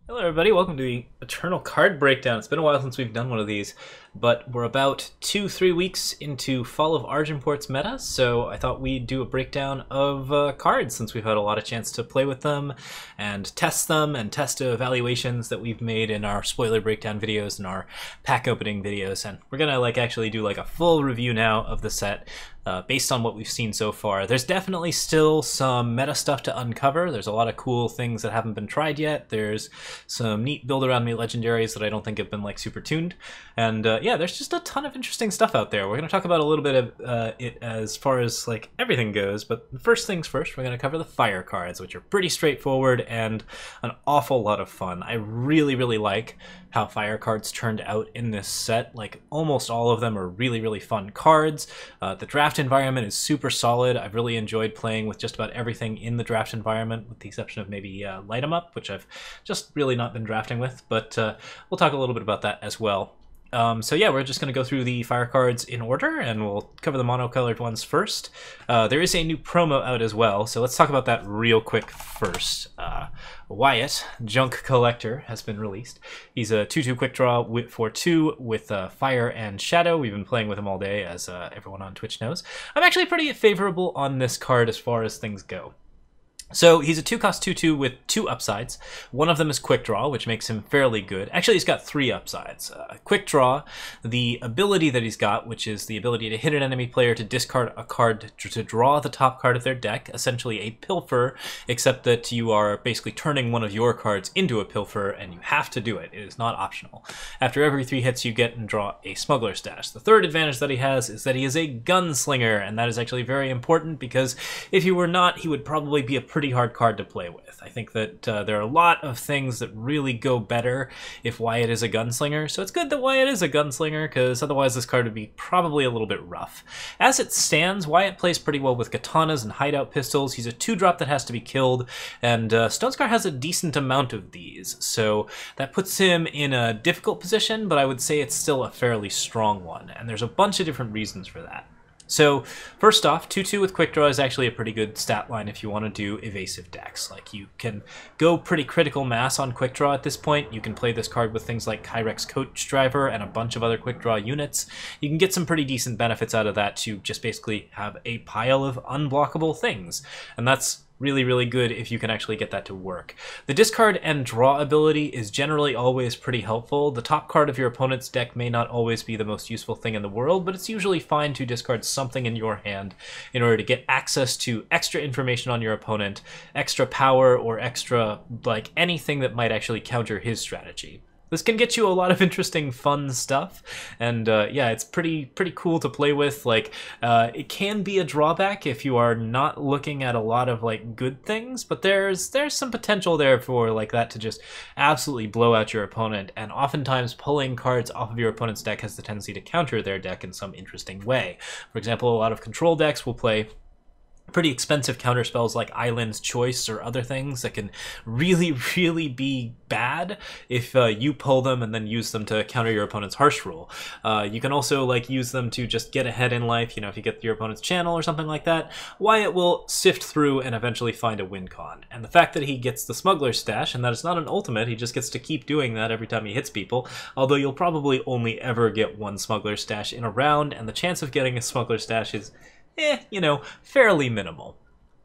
Hello everybody, welcome to the Eternal Card Breakdown. It's been a while since we've done one of these, but we're about 2-3 weeks into Fall of Argenport's meta, so I thought we'd do a breakdown of cards since we've had a lot of chance to play with them and test the evaluations that we've made in our spoiler breakdown videos and our pack opening videos, and we're gonna actually do a full review now of the set. Based on what we've seen so far. There's definitely still some meta stuff to uncover. There's a lot of cool things that haven't been tried yet. There's some neat build around me legendaries that I don't think have been super tuned. And yeah, there's just a ton of interesting stuff out there. We're going to talk about a little bit of it as far as everything goes, but first things first, we're going to cover the fire cards, which are pretty straightforward and an awful lot of fun. I really like how fire cards turned out in this set. Almost all of them are really fun cards. The draft environment is super solid. I've really enjoyed playing with just about everything in the draft environment, with the exception of maybe Light 'em Up, which I've just really not been drafting with, but we'll talk a little bit about that as well. So yeah, we're just going to go through the fire cards in order, and we'll cover the monocolored ones first. There is a new promo out as well, so let's talk about that real quick first. Wyatt, Junk Collector, has been released. He's a 2/2 quick draw for 2 with Fire and Shadow. We've been playing with him all day, as everyone on Twitch knows. I'm actually pretty favorable on this card as far as things go. So he's a 2-cost 2/2 with 2 upsides. One of them is Quick Draw, which makes him fairly good. Actually, he's got 3 upsides. Quick Draw, the ability that he's got, which is the ability to hit an enemy player to discard a card to draw the top card of their deck, essentially a pilfer, except that you are basically turning one of your cards into a pilfer, and you have to do it. It is not optional. After every 3 hits, you get and draw a Smuggler Stash. The third advantage that he has is that he is a Gunslinger, and that is actually very important because if he were not, he would probably be a pretty hard card to play with. I think that there are a lot of things that really go better if Wyatt is a gunslinger, so it's good that Wyatt is a gunslinger, because otherwise this card would be probably a little bit rough. As it stands, Wyatt plays pretty well with katanas and hideout pistols. He's a 2-drop that has to be killed, and Stonescar has a decent amount of these, so that puts him in a difficult position, but I would say it's still a fairly strong one, and there's a bunch of different reasons for that. So, first off, 2/2 with Quick Draw is actually a pretty good stat line if you want to do evasive decks. You can go pretty critical mass on Quick Draw at this point. You can play this card with things like Kyrex Coach Driver and a bunch of other Quick Draw units. You can get some pretty decent benefits out of that to just basically have a pile of unblockable things. And that's really good if you can actually get that to work. The discard and draw ability is generally always pretty helpful. The top card of your opponent's deck may not always be the most useful thing in the world, but it's usually fine to discard something in your hand in order to get access to extra information on your opponent, extra power, or extra, anything that might actually counter his strategy. This can get you a lot of interesting, fun stuff, and yeah, it's pretty cool to play with. It can be a drawback if you are not looking at a lot of good things, but there's some potential there for that to just absolutely blow out your opponent. And oftentimes, pulling cards off of your opponent's deck has the tendency to counter their deck in some interesting way. For example, a lot of control decks will play pretty expensive counterspells like Island's Choice or other things that can really be bad if you pull them and then use them to counter your opponent's Harsh Rule. You can also use them to just get ahead in life, if you get your opponent's channel or something like that. Wyatt will sift through and eventually find a win con. And the fact that he gets the Smuggler Stash, and that it's not an ultimate, he just gets to keep doing that every time he hits people, although you'll probably only ever get 1 Smuggler Stash in a round, and the chance of getting a Smuggler Stash is fairly minimal.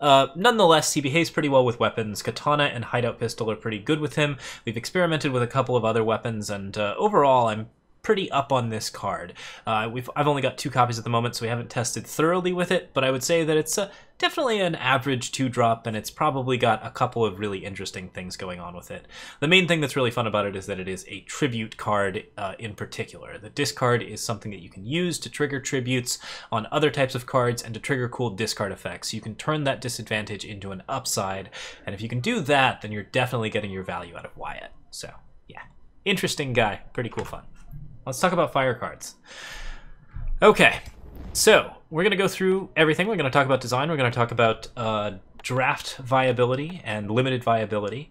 Nonetheless, he behaves pretty well with weapons. Katana and Hideout Pistol are pretty good with him. We've experimented with a couple of other weapons, and overall, I'm pretty up on this card. I've only got 2 copies at the moment, so we haven't tested thoroughly with it, but I would say that it's definitely an average 2-drop, and it's probably got a couple of really interesting things going on with it. The main thing that's really fun about it is that it is a tribute card in particular. The discard is something that you can use to trigger tributes on other types of cards and to trigger cool discard effects. You can turn that disadvantage into an upside, and if you can do that, then you're definitely getting your value out of Wyatt. So, yeah. Interesting guy. Pretty cool fun. Let's talk about fire cards. Okay, so we're going to go through everything. We're going to talk about design. We're going to talk about draft viability and limited viability.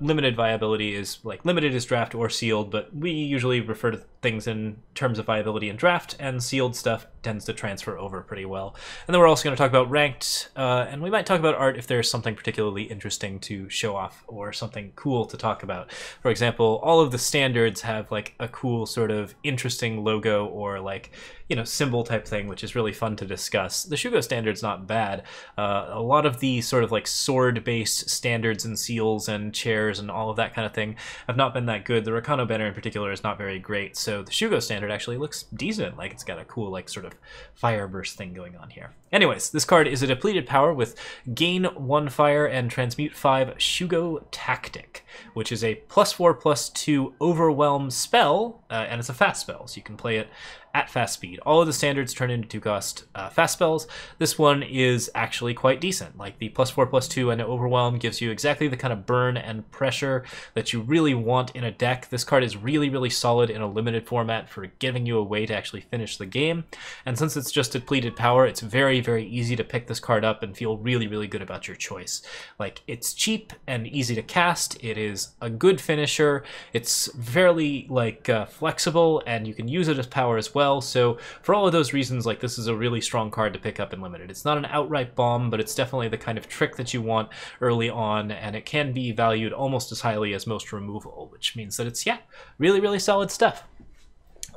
Limited viability is limited is draft or sealed, but we usually refer to things in terms of viability and draft, and sealed stuff tends to transfer over pretty well. And then we're also going to talk about ranked, and we might talk about art if there's something particularly interesting to show off or something cool to talk about. For example, all of the standards have like a cool sort of interesting logo or like, you know, symbol type thing, which is really fun to discuss. The Shougo Standard's not bad. A lot of the sort of like sword-based standards and seals and chairs and all of that kind of thing have not been that good. The Rakano banner in particular is not very great, so the Shougo Standard actually looks decent. Like, it's got a cool like sort of fire burst thing going on here. Anyways, this card is a depleted power with gain 1 fire and transmute 5 Shougo Tactic, which is a +4/+2 overwhelm spell, and it's a fast spell, so you can play it at fast speed. All of the standards turn into 2-cost fast spells. This one is actually quite decent. Like, the +4/+2 and overwhelm gives you exactly the kind of burn and pressure that you really want in a deck. This card is really, really solid in a limited format for giving you a way to actually finish the game. And since it's just depleted power, it's very, very easy to pick this card up and feel really, really good about your choice. Like, it's cheap and easy to cast. It is a good finisher. It's fairly like flexible, and you can use it as power as well. So for all of those reasons, like, this is a really strong card to pick up in limited. It's not an outright bomb, but it's definitely the kind of trick that you want early on, and it can be valued almost as highly as most removal, which means that it's, yeah, really, really solid stuff.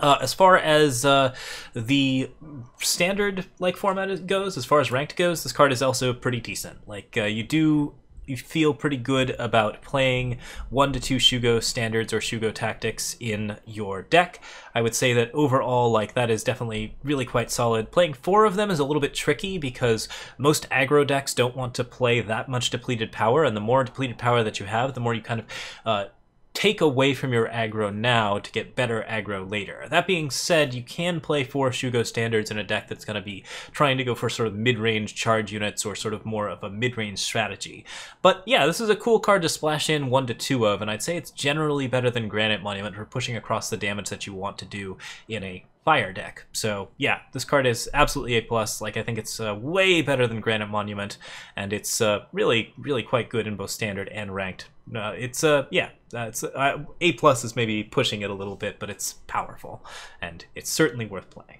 As far as the standard like format goes, as far as ranked goes, this card is also pretty decent. Like, you feel pretty good about playing 1 to 2 Shougo Standards or Shougo Tactics in your deck. I would say that overall, like, that is definitely really quite solid. Playing 4 of them is a little bit tricky because most aggro decks don't want to play that much depleted power, and the more depleted power that you have, the more you kind of take away from your aggro now to get better aggro later. That being said, you can play 4 Shougo Standards in a deck that's going to be trying to go for sort of mid-range charge units or sort of more of a mid-range strategy. But yeah, this is a cool card to splash in 1 to 2 of, and I'd say it's generally better than Granite Monument for pushing across the damage that you want to do in a fire deck. So yeah, this card is absolutely A+. Like, I think it's way better than Granite Monument, and it's really, really quite good in both standard and ranked. Yeah, it's A+ is maybe pushing it a little bit, but it's powerful, and it's certainly worth playing.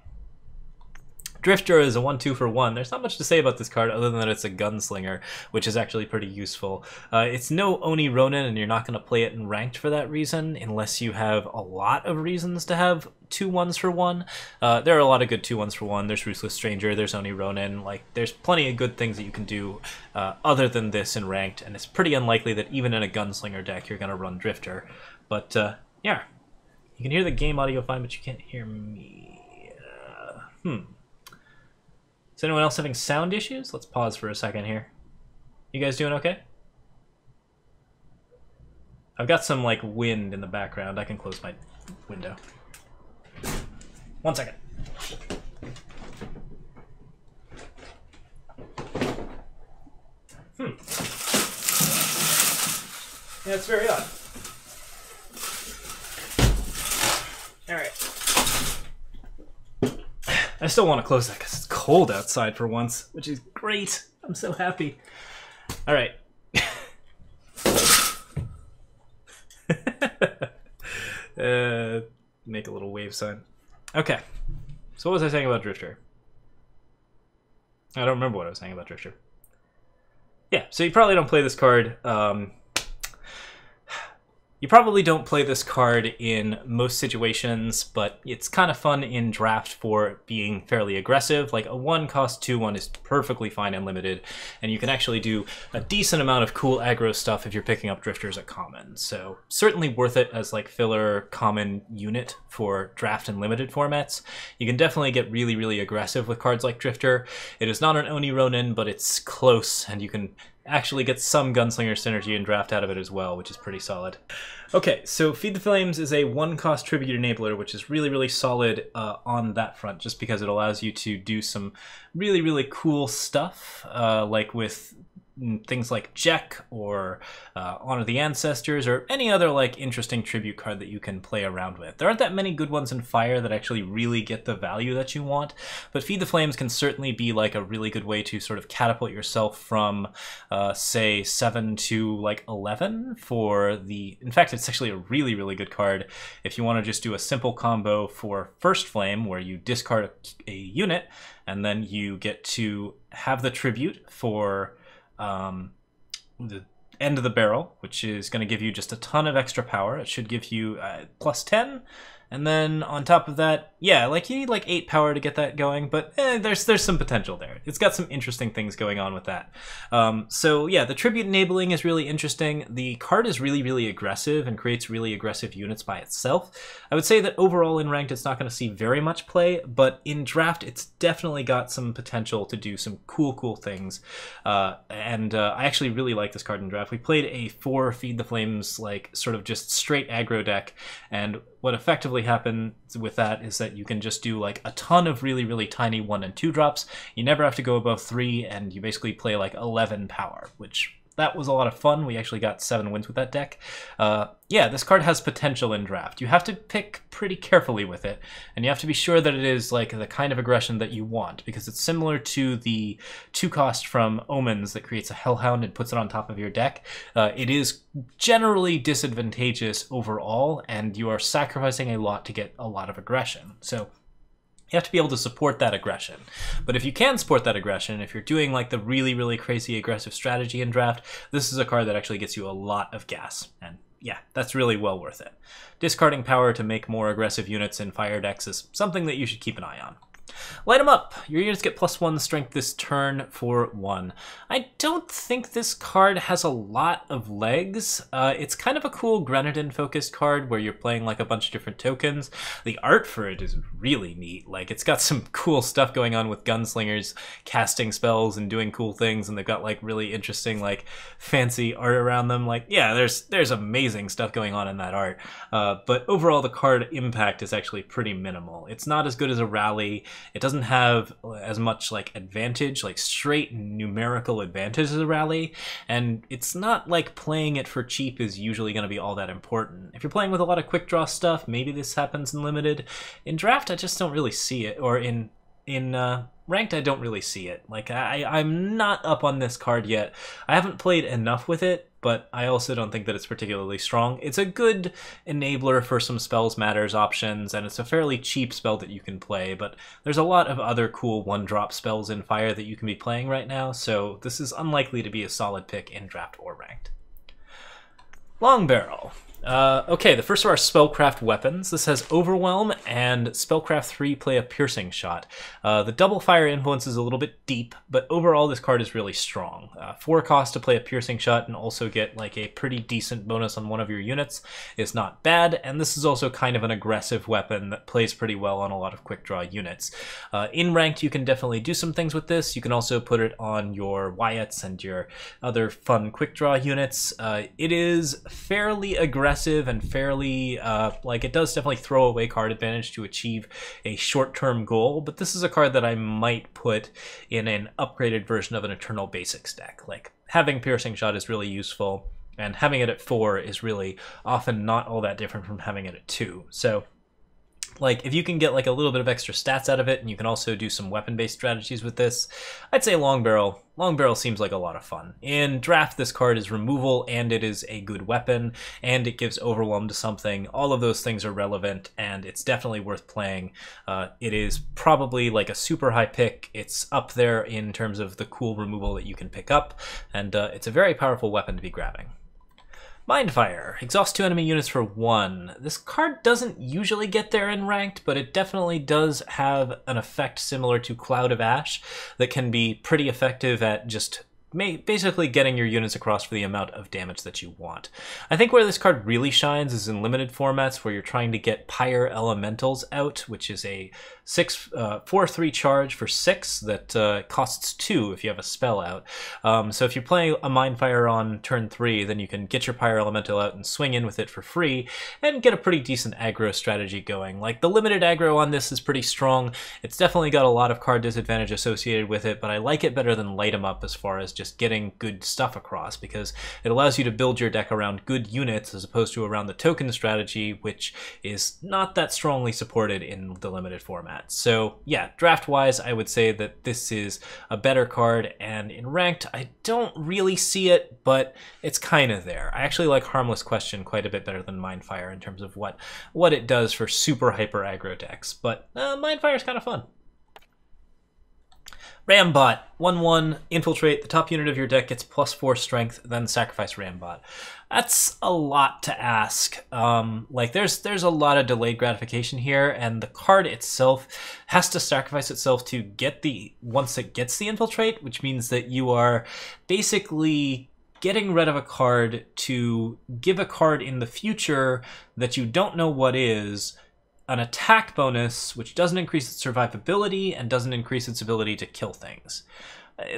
Drifter is a 1/2 for 1. There's not much to say about this card other than that it's a gunslinger, which is actually pretty useful. It's no Oni Ronin, and you're not going to play it in ranked for that reason, unless you have a lot of reasons to have 2 1s for 1. There are a lot of good 2 1s for 1. There's Ruthless Stranger, there's Oni Ronin. Like, there's plenty of good things that you can do other than this in ranked, and it's pretty unlikely that even in a gunslinger deck you're going to run Drifter. But yeah, you can hear the game audio fine, but you can't hear me. Is anyone else having sound issues? Let's pause for a second here. You guys doing okay? I've got some like wind in the background. I can close my window. 1 second. Yeah, it's very odd. Alright. I still want to close that because it's cold outside for once, which is great. I'm so happy. Alright. Make a little wave sign. Okay. So what was I saying about Drifter? I don't remember what I was saying about Drifter. Yeah, so you probably don't play this card. You probably don't play this card in most situations, but it's kind of fun in draft for being fairly aggressive. Like, a 1 cost 2/1 is perfectly fine and limited, and you can actually do a decent amount of cool aggro stuff if you're picking up Drifters at common. So certainly worth it as like filler common unit for draft and limited formats. You can definitely get really, really aggressive with cards like Drifter. It is not an Oni Ronin, but it's close, and you can actually get some gunslinger synergy and draft out of it as well, which is pretty solid. Okay, so Feed the Flames is a 1 cost tribute enabler, which is really, really solid on that front, just because it allows you to do some really, really cool stuff, like with things like Jack or Honor the Ancestors or any other like interesting tribute card that you can play around with. There aren't that many good ones in Fire that actually really get the value that you want, but Feed the Flames can certainly be like a really good way to sort of catapult yourself from say 7 to like 11 for the... In fact, it's actually a really, really good card if you want to just do a simple combo for First Flame where you discard a unit and then you get to have the tribute for the end of the barrel, which is going to give you just a ton of extra power. It should give you plus 10, and then on top of that, yeah, like you need like 8 power to get that going, but there's some potential there. It's got some interesting things going on with that. So yeah, the tribute enabling is really interesting. The card is really, really aggressive and creates really aggressive units by itself. I would say that overall in Ranked it's not going to see very much play, but in Draft it's definitely got some potential to do some cool things. I actually really like this card in Draft. We played a 4 Feed the Flames, like sort of just straight aggro deck, and what effectively happens with that is that you can just do like a ton of really, really tiny 1 and 2 drops. You never have to go above 3, and you basically play like 11 power, which that was a lot of fun. We actually got 7 wins with that deck. Yeah, this card has potential in Draft. You have to pick pretty carefully with it, and you have to be sure that it is like the kind of aggression that you want, because it's similar to the 2-cost from Omens that creates a Hellhound and puts it on top of your deck. It is generally disadvantageous overall, and you are sacrificing a lot to get a lot of aggression. So you have to be able to support that aggression. But if you can support that aggression, if you're doing like the really, really crazy aggressive strategy in Draft, this is a card that actually gets you a lot of gas. And yeah, that's really well worth it. Discarding power to make more aggressive units in Fire decks is something that you should keep an eye on. Light them up. Your units get +1 strength this turn for 1. I don't think this card has a lot of legs. It's kind of a cool Grenadin-focused card where you're playing like a bunch of different tokens. The art for it is really neat. Like, it's got some cool stuff going on with gunslingers casting spells and doing cool things, and they've got like really interesting like fancy art around them. Like, yeah, there's amazing stuff going on in that art. But overall, the card impact is actually pretty minimal. It's not as good as a rally. It doesn't have as much like advantage, like straight numerical advantage as a rally, and it's not like playing it for cheap is usually going to be all that important. If you're playing with a lot of quick draw stuff, maybe this happens in Limited. In Draft, I just don't really see it, or in Ranked, I don't really see it. Like, I'm not up on this card yet. I haven't played enough with it, but I also don't think that it's particularly strong. It's a good enabler for some Spells Matters options, and it's a fairly cheap spell that you can play, but there's a lot of other cool 1-drop spells in Fire that you can be playing right now, so this is unlikely to be a solid pick in Draft or Ranked. Long Barrel. Okay, the first of our Spellcraft weapons. This has Overwhelm, and Spellcraft 3 play a Piercing Shot. The double fire influence is a little bit deep, but overall this card is really strong. 4 cost to play a Piercing Shot and also get like a pretty decent bonus on one of your units is not bad, and this is also kind of an aggressive weapon that plays pretty well on a lot of quick draw units. In Ranked, you can definitely do some things with this. You can also put it on your Wyatts and your other fun quick draw units. It is fairly aggressive and fairly, like, it does definitely throw away card advantage to achieve a short-term goal, but this is a card that I might put in an upgraded version of an Eternal Basics deck. Like, having Piercing Shot is really useful, and having it at 4 is really often not all that different from having it at 2. So, like, if you can get like a little bit of extra stats out of it, and you can also do some weapon-based strategies with this, I'd say Long Barrel. Long Barrel seems like a lot of fun. In Draft, this card is removal, and it is a good weapon, and it gives Overwhelm to something. All of those things are relevant, and it's definitely worth playing. It is probably like a super high pick. It's up there in terms of the cool removal that you can pick up, and it's a very powerful weapon to be grabbing. Mindfire. Exhaust 2 enemy units for 1. This card doesn't usually get there in Ranked, but it definitely does have an effect similar to Cloud of Ash that can be pretty effective at just basically getting your units across for the amount of damage that you want. I think where this card really shines is in limited formats where you're trying to get Pyre Elementals out, which is a 4/3 charge for 6 that costs 2 if you have a spell out. So if you're playing a Mindfire on turn 3, then you can get your Pyre Elemental out and swing in with it for free and get a pretty decent aggro strategy going. Like, the limited aggro on this is pretty strong. It's definitely got a lot of card disadvantage associated with it, but I like it better than Light 'em Up as far as just getting good stuff across, because it allows you to build your deck around good units as opposed to around the token strategy, which is not that strongly supported in the limited format. So yeah, draft-wise, I would say that this is a better card, and in ranked, I don't really see it, but it's kind of there. I actually like Harmless Question quite a bit better than Mindfire in terms of what it does for super hyper aggro decks, but Mindfire is kind of fun. Rambot, 1/1, infiltrate. The top unit of your deck gets +4 strength, then sacrifice Rambot. That's a lot to ask. Like there's a lot of delayed gratification here, and the card itself has to sacrifice itself to get once it gets the infiltrate, which means that you are basically getting rid of a card to give a card in the future that you don't know what is an attack bonus, which doesn't increase its survivability and doesn't increase its ability to kill things.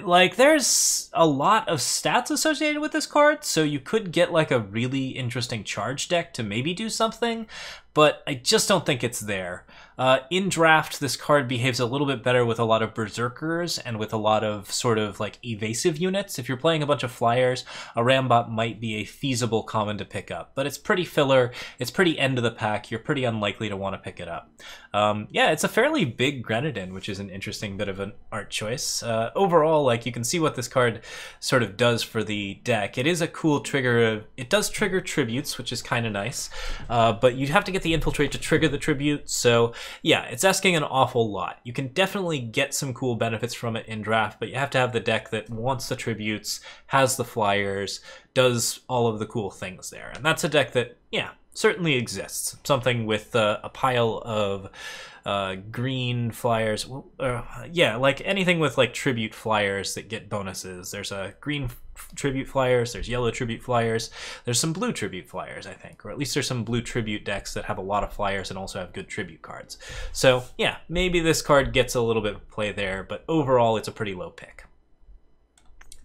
Like, there's a lot of stats associated with this card, so you could get like a really interesting charge deck to maybe do something, but I just don't think it's there. In draft, this card behaves a little bit better with a lot of berserkers and with a lot of sort of like evasive units. If you're playing a bunch of flyers, a Rambot might be a feasible common to pick up, but it's pretty filler, it's pretty end of the pack, you're pretty unlikely to want to pick it up. Yeah, it's a fairly big Grenadin, which is an interesting bit of an art choice. Overall, like, you can see what this card sort of does for the deck. It is a cool trigger. It does trigger tributes, which is kind of nice, but you'd have to get the infiltrate to trigger the tribute, so yeah, it's asking an awful lot. You can definitely get some cool benefits from it in draft, but you have to have the deck that wants the tributes, has the flyers, does all of the cool things there. And that's a deck that, yeah, certainly exists. Something with a pile of green flyers. Yeah, like anything with like tribute flyers that get bonuses. There's a green tribute flyers, there's yellow tribute flyers, there's some blue tribute flyers, I think, or at least there's some blue tribute decks that have a lot of flyers and also have good tribute cards. So yeah, maybe this card gets a little bit of play there, but overall it's a pretty low pick.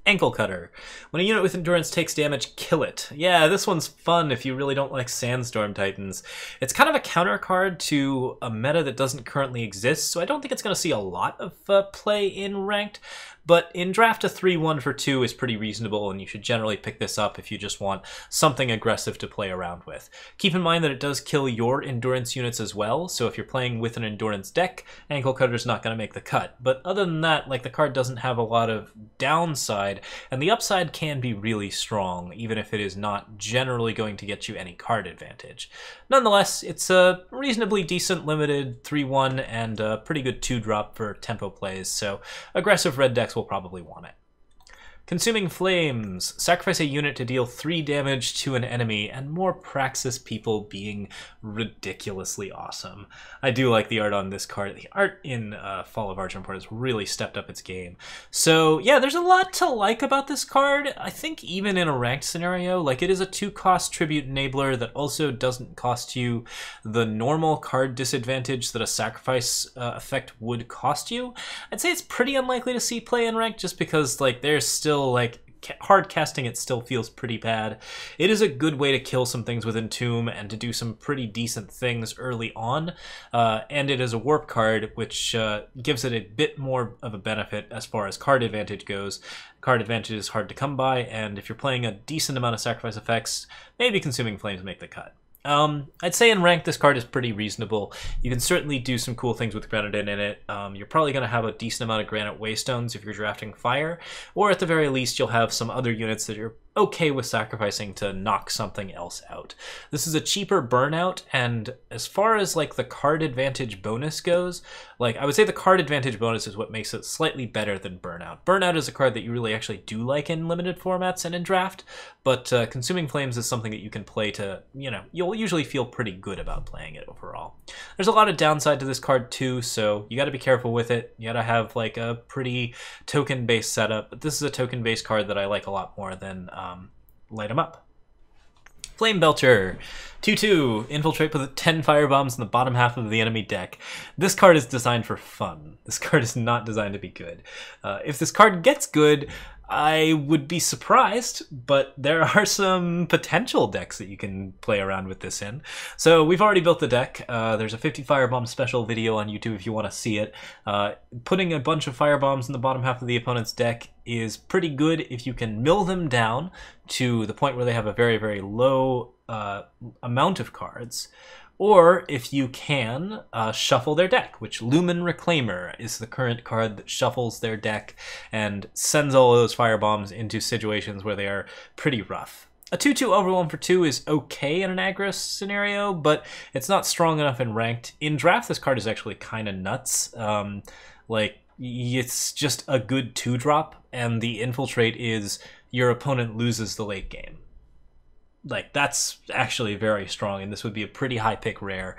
Ankle Cutter. When a unit with endurance takes damage, kill it. Yeah, this one's fun if you really don't like Sandstorm Titans. It's kind of a counter card to a meta that doesn't currently exist, so I don't think it's going to see a lot of play in ranked. But in draft, a 3/1 for 2 is pretty reasonable, and you should generally pick this up if you just want something aggressive to play around with. Keep in mind that it does kill your endurance units as well, so if you're playing with an endurance deck, Ankle Cutter's not going to make the cut. But other than that, like, the card doesn't have a lot of downside, and the upside can be really strong, even if it is not generally going to get you any card advantage. Nonetheless, it's a reasonably decent limited 3/1 and a pretty good 2-drop for tempo plays, so aggressive red decks will probably want it. Consuming Flames. Sacrifice a unit to deal 3 damage to an enemy, and more Praxis people being ridiculously awesome. I do like the art on this card. The art in Fall of Argenport has really stepped up its game. So yeah, there's a lot to like about this card. I think even in a ranked scenario, like, it is a 2-cost tribute enabler that also doesn't cost you the normal card disadvantage that a sacrifice effect would cost you. I'd say it's pretty unlikely to see play in ranked just because, like, there's still, like, hard casting it still feels pretty bad. It is a good way to kill some things with Entomb and to do some pretty decent things early on, and it is a warp card, which gives it a bit more of a benefit as far as card advantage goes. Card advantage is hard to come by, and if you're playing a decent amount of sacrifice effects, maybe Consuming Flames make the cut. I'd say in rank this card is pretty reasonable. You can certainly do some cool things with Grenadin in it. You're probably going to have a decent amount of Granite Waystones if you're drafting Fire, or at the very least you'll have some other units that you're okay with sacrificing to knock something else out. This is a cheaper burnout, and as far as like the card advantage bonus goes, like, I would say the card advantage bonus is what makes it slightly better than burnout. Burnout is a card that you really actually do like in limited formats and in draft, but Consuming Flames is something that you can play to, you know, you'll usually feel pretty good about playing it overall. There's a lot of downside to this card too, so you got to be careful with it. You got to have like a pretty token-based setup, but this is a token-based card that I like a lot more than Light 'em Up. Flame Belcher. 2/2, infiltrate with 10 firebombs in the bottom half of the enemy deck. This card is designed for fun. This card is not designed to be good. If this card gets good, I would be surprised, but there are some potential decks that you can play around with this in. So we've already built the deck. There's a 50 Firebomb special video on YouTube if you want to see it. Putting a bunch of Firebombs in the bottom half of the opponent's deck is pretty good if you can mill them down to the point where they have a very, very low amount of cards. Or if you can shuffle their deck, which Lumen Reclaimer is the current card that shuffles their deck and sends all of those firebombs into situations where they are pretty rough. A 2/2 Overwhelm for 2 is okay in an aggro scenario, but it's not strong enough in ranked. In draft, this card is actually kind of nuts. Like, it's just a good 2-drop, and the infiltrate is your opponent loses the late game. Like, that's actually very strong, and this would be a pretty high pick rare,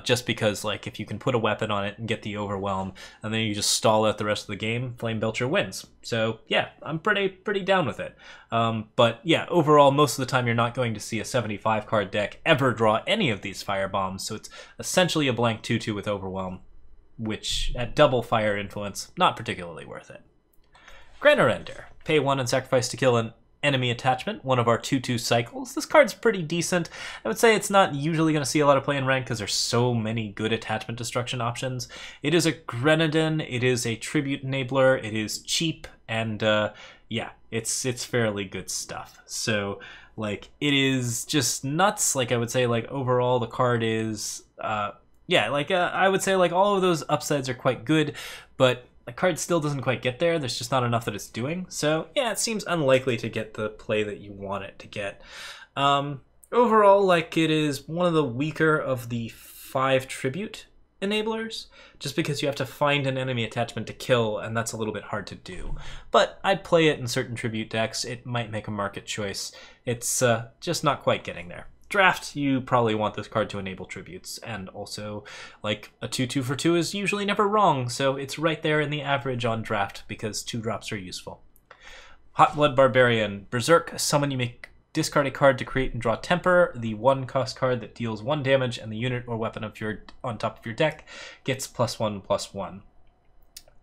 just because, like, if you can put a weapon on it and get the overwhelm, and then you just stall out the rest of the game, Flame Belcher wins. So, yeah, I'm pretty down with it. But, yeah, overall, most of the time you're not going to see a 75-card deck ever draw any of these Firebombs, so it's essentially a blank 2/2 with overwhelm, which, at double fire influence, not particularly worth it. Granarender. Pay 1 and sacrifice to kill an enemy attachment, one of our 2/2 cycles. This card's pretty decent. I would say it's not usually going to see a lot of play in rank because there's so many good attachment destruction options. It is a Grenadin, it is a tribute enabler, it is cheap, and yeah, it's fairly good stuff. So, like, it is just nuts. Like, I would say, like, overall the card is, yeah, like, I would say, like, all of those upsides are quite good, but the card still doesn't quite get there. There's just not enough that it's doing. So, yeah, it seems unlikely to get the play that you want it to get. Overall, like, it is one of the weaker of the 5 tribute enablers, just because you have to find an enemy attachment to kill, and that's a little bit hard to do. But I'd play it in certain tribute decks. It might make a market choice. It's just not quite getting there. Draft, you probably want this card to enable tributes, and also, like, a 2/2 for 2 is usually never wrong, so it's right there in the average on draft because 2-drops are useful. Hot Blood Barbarian. Berserk, summon, you may discard a card to create and draw Temper. The 1-cost card that deals 1 damage, and the unit or weapon of your on top of your deck gets +1/+1.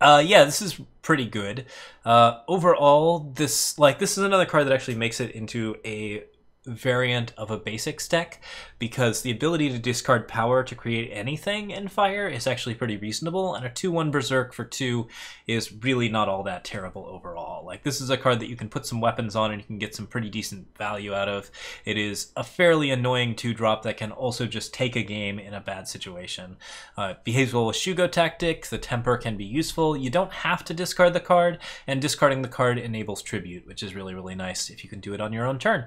Yeah, this is pretty good. Overall, this is another card that actually makes it into a variant of a basics deck, because the ability to discard power to create anything in fire is actually pretty reasonable, and a 2/1 Berserk for 2 is really not all that terrible overall. Like, this is a card that you can put some weapons on and you can get some pretty decent value out of. It is a fairly annoying 2-drop that can also just take a game in a bad situation. It behaves well with Shougo Tactic. The Temper can be useful. You don't have to discard the card, and discarding the card enables Tribute, which is really, really nice if you can do it on your own turn.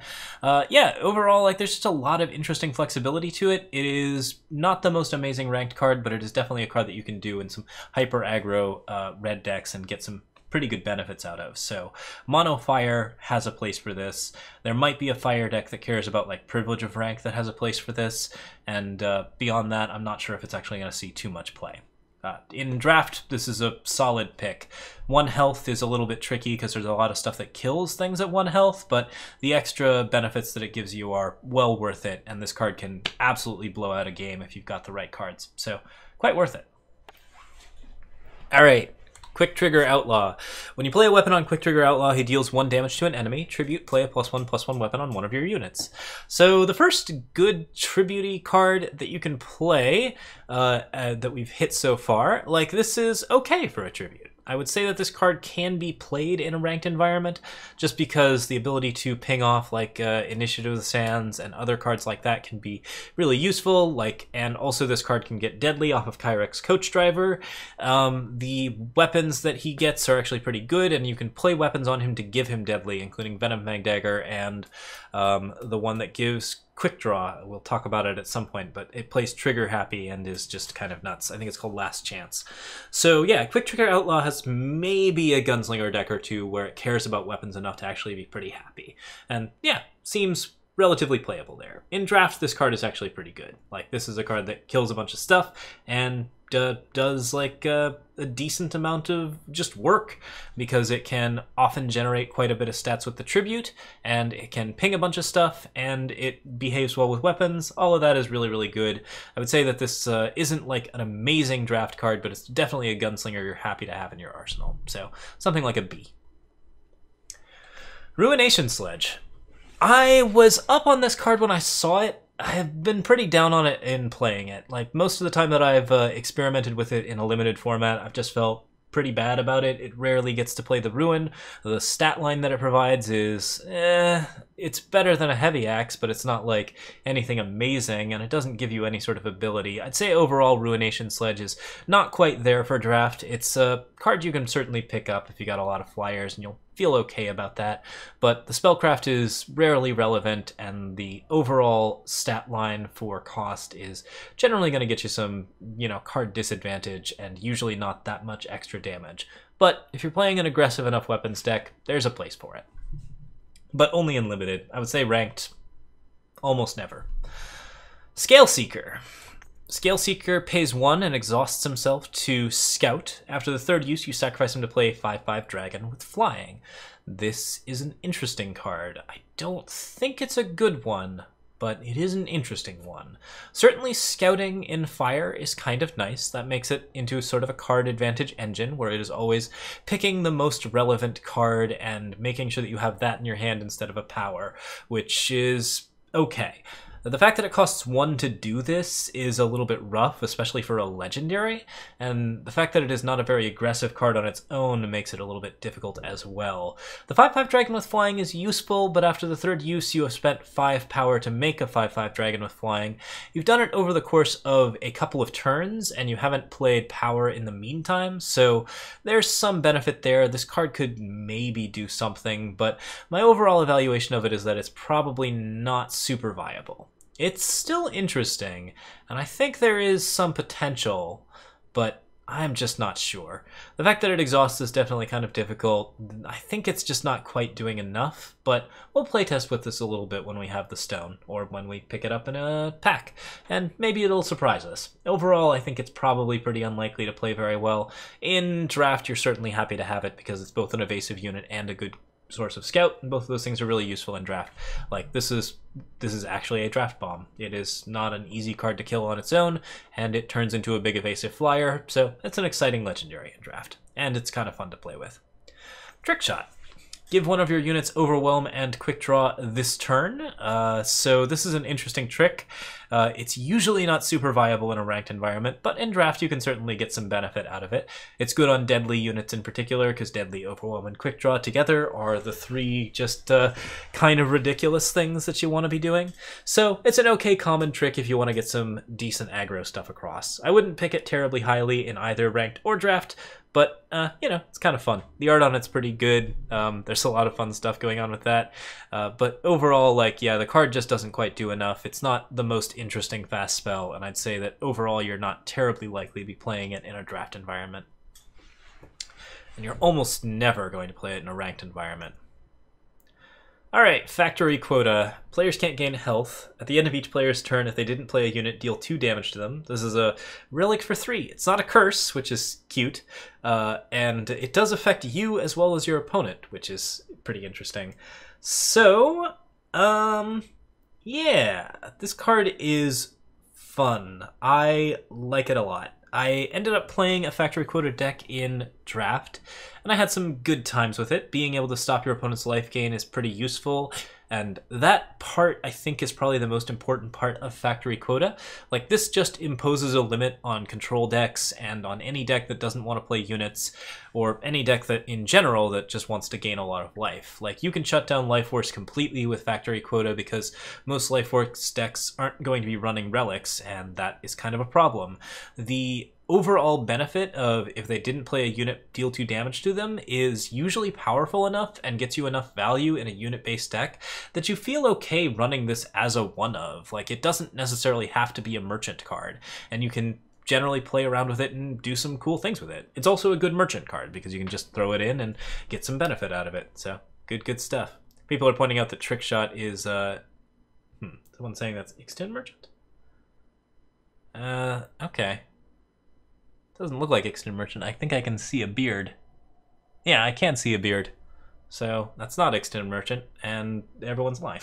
Yeah, overall, like, there's just a lot of interesting flexibility to it. It is not the most amazing ranked card, but it is definitely a card that you can do in some hyper aggro red decks and get some pretty good benefits out of. So mono fire has a place for this. There might be a fire deck that cares about, like, privilege of rank that has a place for this, and beyond that, I'm not sure if it's actually going to see too much play. In draft, this is a solid pick. 1 health is a little bit tricky because there's a lot of stuff that kills things at 1 health, but the extra benefits that it gives you are well worth it, and this card can absolutely blow out a game if you've got the right cards. So, quite worth it. Alright. Quick Trigger Outlaw. When you play a weapon on Quick Trigger Outlaw, he deals 1 damage to an enemy. Tribute, play a +1/+1 weapon on one of your units. So the first good tribute-y card that you can play that we've hit so far, like, this is okay for a tribute. I would say that this card can be played in a ranked environment, just because the ability to ping off, like, Initiative of the Sands and other cards like that can be really useful. Like, and also this card can get deadly off of Kyrek's Coach Driver. The weapons that he gets are actually pretty good, and you can play weapons on him to give him deadly, including Venom Magdagger and the one that gives Quick Draw. We'll talk about it at some point, but it plays trigger happy and is just kind of nuts. I think it's called Last Chance. So yeah, Quick Trigger Outlaw has maybe a Gunslinger deck or two where it cares about weapons enough to actually be pretty happy. And yeah, seems relatively playable there. In draft, this card is actually pretty good. Like, this is a card that kills a bunch of stuff and does, like, a decent amount of just work, because it can often generate quite a bit of stats with the tribute, and it can ping a bunch of stuff, and it behaves well with weapons. All of that is really, really good. I would say that this isn't, like, an amazing draft card, but it's definitely a gunslinger you're happy to have in your arsenal. So something like a B. Ruination Sledge. I was up on this card when I saw it. I have been pretty down on it in playing it. Like, most of the time that I've experimented with it in a limited format, I've just felt pretty bad about it. It rarely gets to play the Ruin. The stat line that it provides is, it's better than a Heavy Axe, but it's not like anything amazing, and it doesn't give you any sort of ability. I'd say overall Ruination Sledge is not quite there for draft. It's a card you can certainly pick up if you got a lot of flyers, and you'll feel okay about that, but the spellcraft is rarely relevant, and the overall stat line for cost is generally going to get you some, card disadvantage and usually not that much extra damage. But if you're playing an aggressive enough weapons deck, there's a place for it. But only in limited. I would say ranked, almost never. Scale Seeker. Scale Seeker pays 1 and exhausts himself to scout. After the third use, you sacrifice him to play a 5/5 dragon with flying. This is an interesting card. I don't think it's a good one, but it is an interesting one. Certainly scouting in fire is kind of nice. That makes it into sort of a card advantage engine where it is always picking the most relevant card and making sure that you have that in your hand instead of a power, which is okay. The fact that it costs 1 to do this is a little bit rough, especially for a legendary, and the fact that it is not a very aggressive card on its own makes it a little bit difficult as well. The 5/5 dragon with flying is useful, but after the third use you have spent 5 power to make a 5/5 dragon with flying. You've done it over the course of a couple of turns, and you haven't played power in the meantime, so there's some benefit there. This card could maybe do something, but my overall evaluation of it is that it's probably not super viable. It's still interesting, and I think there is some potential, but I'm just not sure. The fact that it exhausts is definitely kind of difficult. I think it's just not quite doing enough, but we'll playtest with this a little bit when we have the stone, or when we pick it up in a pack, and maybe it'll surprise us. Overall, I think it's probably pretty unlikely to play very well. In draft, you're certainly happy to have it because it's both an evasive unit and a good source of scout, and both of those things are really useful in draft. Like, this is actually a draft bomb. It is not an easy card to kill on its own, and it turns into a big evasive flyer, so it's an exciting legendary in draft, and it's kind of fun to play with. Trick Shot. Give one of your units Overwhelm and Quick Draw this turn. So this is an interesting trick. It's usually not super viable in a ranked environment, but in draft you can certainly get some benefit out of it. It's good on deadly units in particular, because Deadly, Overwhelm, and Quick Draw together are the 3 just kind of ridiculous things that you want to be doing. So it's an okay common trick if you want to get some decent aggro stuff across. I wouldn't pick it terribly highly in either ranked or draft, but, it's kind of fun. The art on it's pretty good. There's a lot of fun stuff going on with that. But overall, the card just doesn't quite do enough. It's not the most interesting fast spell, and I'd say that overall you're not terribly likely to be playing it in a draft environment. And you're almost never going to play it in a ranked environment. Alright, Factory Quota. Players can't gain health. At the end of each player's turn, if they didn't play a unit, deal 2 damage to them. This is a relic for 3. It's not a curse, which is cute, and it does affect you as well as your opponent, which is pretty interesting. So, yeah, this card is fun. I like it a lot. I ended up playing a Factory Quota deck in draft, and I had some good times with it. Being able to stop your opponent's life gain is pretty useful, and that part, I think, is probably the most important part of Factory Quota. Like, this just imposes a limit on control decks and on any deck that doesn't want to play units, or any deck that, in general, that just wants to gain a lot of life. Like, you can shut down Life Force completely with Factory Quota because most Life Force decks aren't going to be running relics, and that is kind of a problem. The overall benefit of if they didn't play a unit deal 2 damage to them is usually powerful enough and gets you enough value in a unit-based deck that you feel okay running this as a one-of. Like, it doesn't necessarily have to be a merchant card, and you can generally play around with it and do some cool things with it. It's also a good merchant card because you can just throw it in and get some benefit out of it. So, good stuff. People are pointing out that Trick Shot is, someone's saying that's Extend Merchant? Okay. Doesn't look like Extend Merchant. I think I can see a beard. Yeah, I can see a beard. So that's not Extend Merchant, and everyone's lying.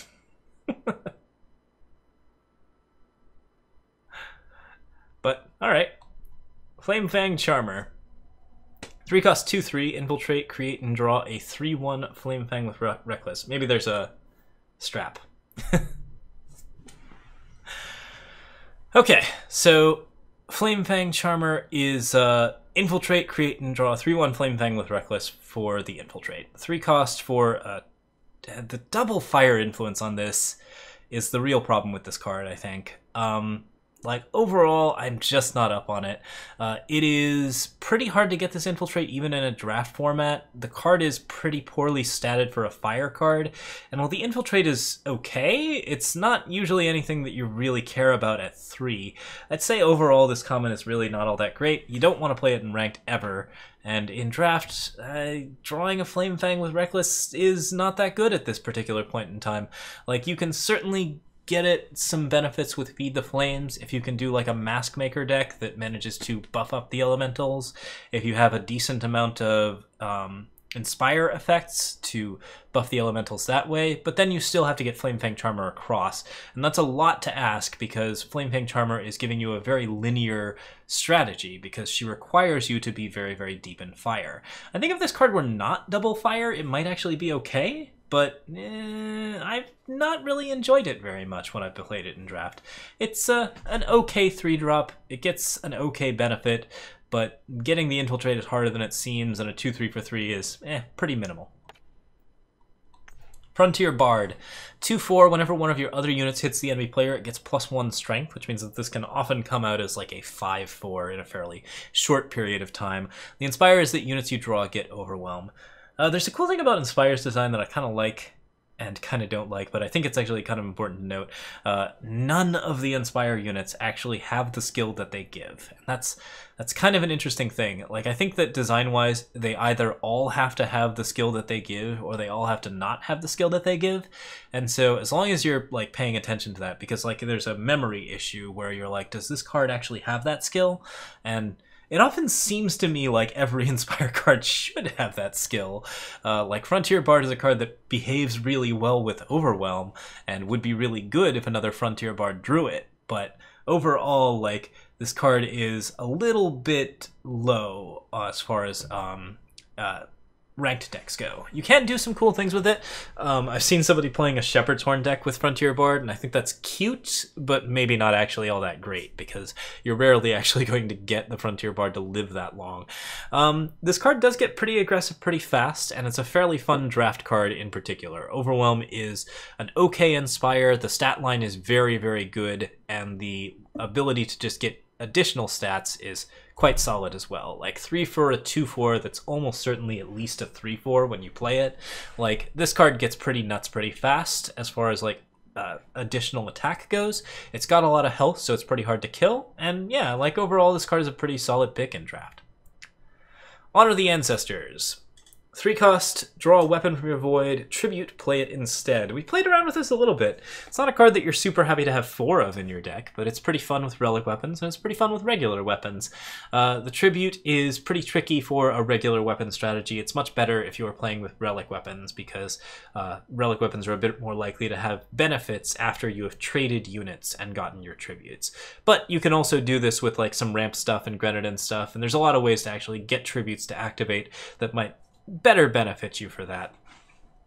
But, alright. Flame Fang Charmer. 3 cost 2/3, infiltrate, create, and draw a 3/1 Flame Fang with Reckless. Maybe there's a strap. Okay, so Flame Fang Charmer is infiltrate, create, and draw a 3/1 Flame Fang with Reckless for the infiltrate. 3 cost for the double fire influence on this is the real problem with this card, I think. Like, overall, I'm just not up on it. It is pretty hard to get this infiltrate even in a draft format. The card is pretty poorly statted for a fire card, and while the infiltrate is okay, it's not usually anything that you really care about at 3. I'd say overall this common is really not all that great. You don't want to play it in ranked ever, and in draft, drawing a Flame Fang with Reckless is not that good at this particular point in time. Like, you can certainly get it some benefits with Feed the Flames if you can do like a Mask Maker deck that manages to buff up the elementals, if you have a decent amount of Inspire effects to buff the elementals that way, but then you still have to get Flame Fang Charmer across, and that's a lot to ask because Flame Fang Charmer is giving you a very linear strategy because she requires you to be very, very deep in fire. I think if this card were not double fire, it might actually be okay, but I've not really enjoyed it very much when I've played it in draft. It's an okay 3-drop, it gets an okay benefit, but getting the infiltrate is harder than it seems, and a 2/3 for 3 is pretty minimal. Frontier Bard. 2/4, whenever one of your other units hits the enemy player, it gets +1 strength, which means that this can often come out as like a 5/4 in a fairly short period of time. The Inspire is that units you draw get Overwhelm. There's a cool thing about Inspire's design that I kind of like and kind of don't like, but I think it's actually kind of important to note. None of the Inspire units actually have the skill that they give. And that's kind of an interesting thing. Like, I think that design-wise, they either all have to have the skill that they give, or they all have to not have the skill that they give. And so as long as you're like paying attention to that, because like there's a memory issue where you're like, does this card actually have that skill? And it often seems to me like every Inspire card should have that skill. Like Frontier Bard is a card that behaves really well with Overwhelm and would be really good if another Frontier Bard drew it. But overall, like, this card is a little bit low as far as ranked decks go. You can do some cool things with it. I've seen somebody playing a Shepherd's Horn deck with Frontier Bard, and I think that's cute, but maybe not actually all that great, because you're rarely actually going to get the Frontier Bard to live that long. This card does get pretty aggressive pretty fast, and it's a fairly fun draft card in particular. Overwhelm is an okay Inspire, the stat line is very, very good, and the ability to just get additional stats is quite solid as well. Like 3 for a 2/4 that's almost certainly at least a 3/4 when you play it. Like, this card gets pretty nuts pretty fast as far as like additional attack goes. It's got a lot of health, so it's pretty hard to kill. And yeah, like overall this card is a pretty solid pick in draft. Honor the Ancestors. 3 cost, draw a weapon from your void, tribute, play it instead. We played around with this a little bit. It's not a card that you're super happy to have 4 of in your deck, but it's pretty fun with relic weapons, and it's pretty fun with regular weapons. The tribute is pretty tricky for a regular weapon strategy. It's much better if you are playing with relic weapons, because relic weapons are a bit more likely to have benefits after you have traded units and gotten your tributes. But you can also do this with like some ramp stuff and Grenadin stuff, and there's a lot of ways to actually get tributes to activate that might better benefit you for that.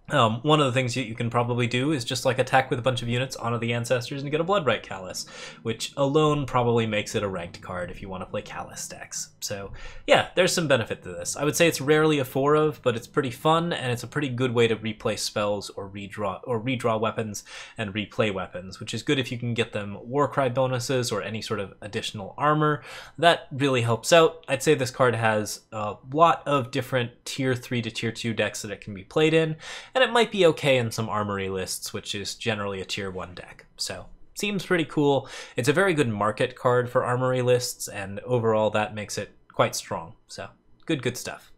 One of the things that you can probably do is just like attack with a bunch of units, honor the Ancestors, and get a Bloodbright Callus, which alone probably makes it a ranked card if you want to play Callus decks. So yeah, there's some benefit to this. I would say it's rarely a 4 of, but it's pretty fun, and it's a pretty good way to replay spells or redraw weapons and replay weapons, which is good if you can get them Warcry bonuses or any sort of additional armor. That really helps out. I'd say this card has a lot of different tier 3 to tier 2 decks that it can be played in, and it might be okay in some armory lists, which is generally a tier 1 deck. So, seems pretty cool. It's a very good market card for armory lists, and overall that makes it quite strong. So, good stuff.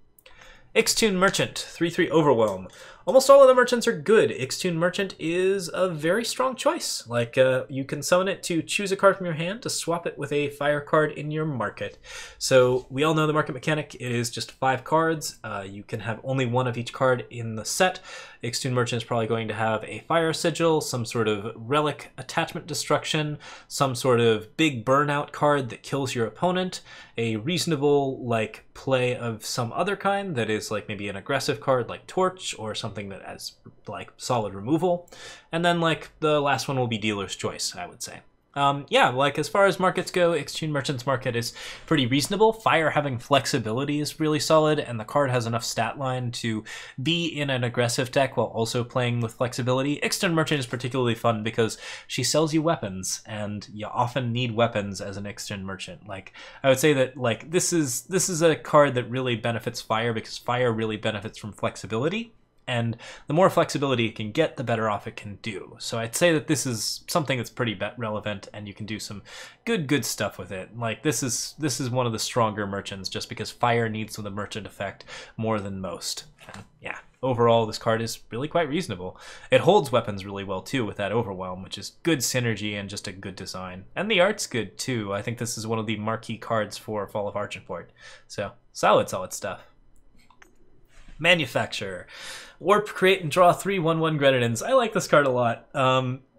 Ixtun Merchant, 3/3 Overwhelm. Almost all of the merchants are good. Ixtun Merchant is a very strong choice. Like, you can summon it to choose a card from your hand to swap it with a fire card in your market. So we all know the market mechanic. It is just 5 cards. You can have only one of each card in the set. Ixtun Merchant is probably going to have a fire sigil, some sort of relic attachment destruction, some sort of big burnout card that kills your opponent, a reasonable like play of some other kind that is like maybe an aggressive card like Torch or something that has like solid removal, and then like the last one will be Dealer's Choice, I would say. Yeah, like as far as markets go, Ixtun Merchant's market is pretty reasonable. Fire having flexibility is really solid, and the card has enough stat line to be in an aggressive deck while also playing with flexibility. Ixtun Merchant is particularly fun because she sells you weapons, and you often need weapons as an Ixtun Merchant. Like, I would say that like this is a card that really benefits Fire because Fire really benefits from flexibility. And the more flexibility it can get, the better off it can do. So I'd say that this is something that's pretty relevant, and you can do some good stuff with it. Like this is one of the stronger merchants, just because Fire needs the merchant effect more than most. And yeah, overall this card is really quite reasonable. It holds weapons really well too with that Overwhelm, which is good synergy and just a good design. And the art's good too. I think this is one of the marquee cards for Fall of Argenport. So solid stuff. Manufacture. Warp, create, and draw 3 1/1 Grenadins. I like this card a lot.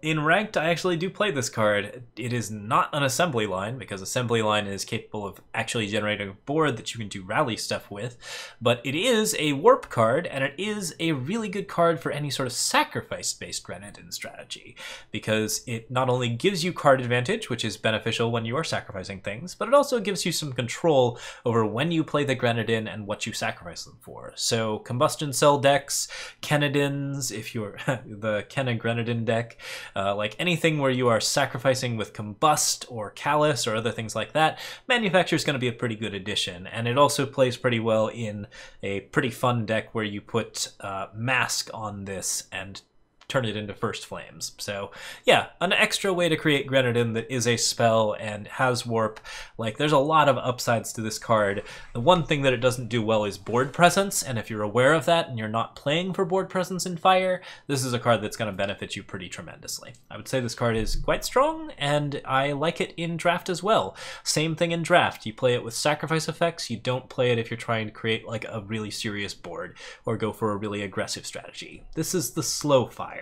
In Ranked, I actually do play this card. It is not an assembly line, because assembly line is capable of actually generating a board that you can do rally stuff with, but it is a warp card, and it is a really good card for any sort of sacrifice-based Grenadin strategy, because it not only gives you card advantage, which is beneficial when you are sacrificing things, but it also gives you some control over when you play the Grenadin and what you sacrifice them for. So Combustion Cell decks, Kenadins, if you're the Kenna Grenadin deck, like anything where you are sacrificing with Combust or Callus or other things like that, Manufacture is going to be a pretty good addition. And it also plays pretty well in a pretty fun deck where you put Mask on this and turn it into First Flames. So yeah, an extra way to create Grenadin that is a spell and has warp. Like, there's a lot of upsides to this card. The one thing that it doesn't do well is board presence, and if you're aware of that and you're not playing for board presence in Fire, this is a card that's going to benefit you pretty tremendously. I would say this card is quite strong, and I like it in Draft as well. Same thing in Draft. You play it with sacrifice effects. You don't play it if you're trying to create like a really serious board or go for a really aggressive strategy. This is the slow Fire.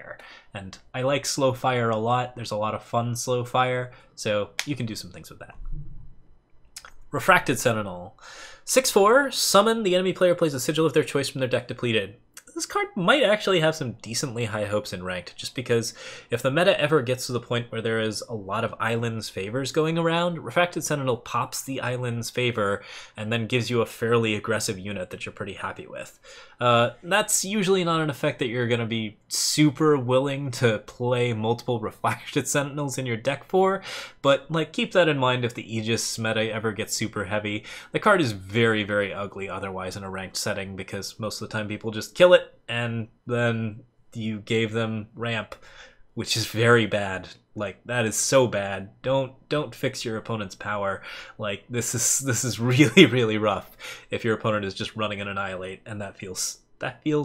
And I like slow Fire a lot. There's a lot of fun slow Fire, so you can do some things with that. Refracted Sentinel. 6/4, summon, the enemy player plays a sigil of their choice from their deck depleted. This card might actually have some decently high hopes in Ranked, just because if the meta ever gets to the point where there is a lot of Islands favors going around, Refracted Sentinel pops the Islands favor and then gives you a fairly aggressive unit that you're pretty happy with. That's usually not an effect that you're going to be super willing to play multiple Refracted Sentinels in your deck for, but like keep that in mind if the Aegis meta ever gets super heavy. The card is very ugly otherwise in a Ranked setting, because most of the time people just kill it and then you gave them ramp, which is very bad. Like, that is so bad. Don't fix your opponent's power. Like, this is really rough if your opponent is just running an Annihilate, and that feels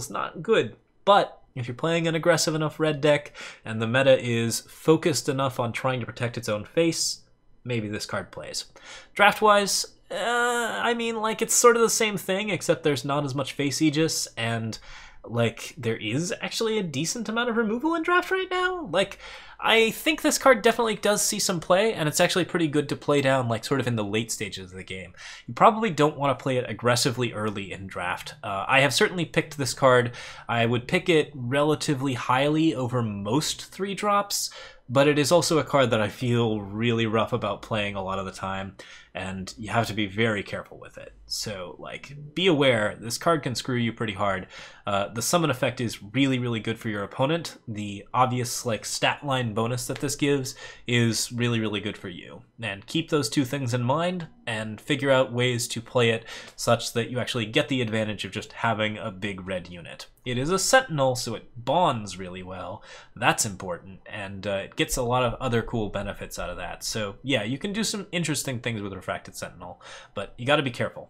not good. But if you're playing an aggressive enough red deck and the meta is focused enough on trying to protect its own face, maybe this card plays. Draft-wise, I mean, like, it's sort of the same thing, except there's not as much face Aegis, and like, there is actually a decent amount of removal in Draft right now. Like, I think this card definitely does see some play, and it's actually pretty good to play down, like, sort of in the late stages of the game. You probably don't want to play it aggressively early in Draft. I have certainly picked this card. I would pick it relatively highly over most 3-drops, but it is also a card that I feel really rough about playing a lot of the time, and you have to be very careful with it. So, like, be aware, this card can screw you pretty hard. The summon effect is really good for your opponent. The obvious, like, stat line bonus that this gives is really good for you. And keep those two things in mind, and figure out ways to play it such that you actually get the advantage of just having a big red unit. It is a Sentinel, so it bonds really well. That's important, and it gets a lot of other cool benefits out of that. So yeah, you can do some interesting things with Refracted Sentinel, but you gotta be careful.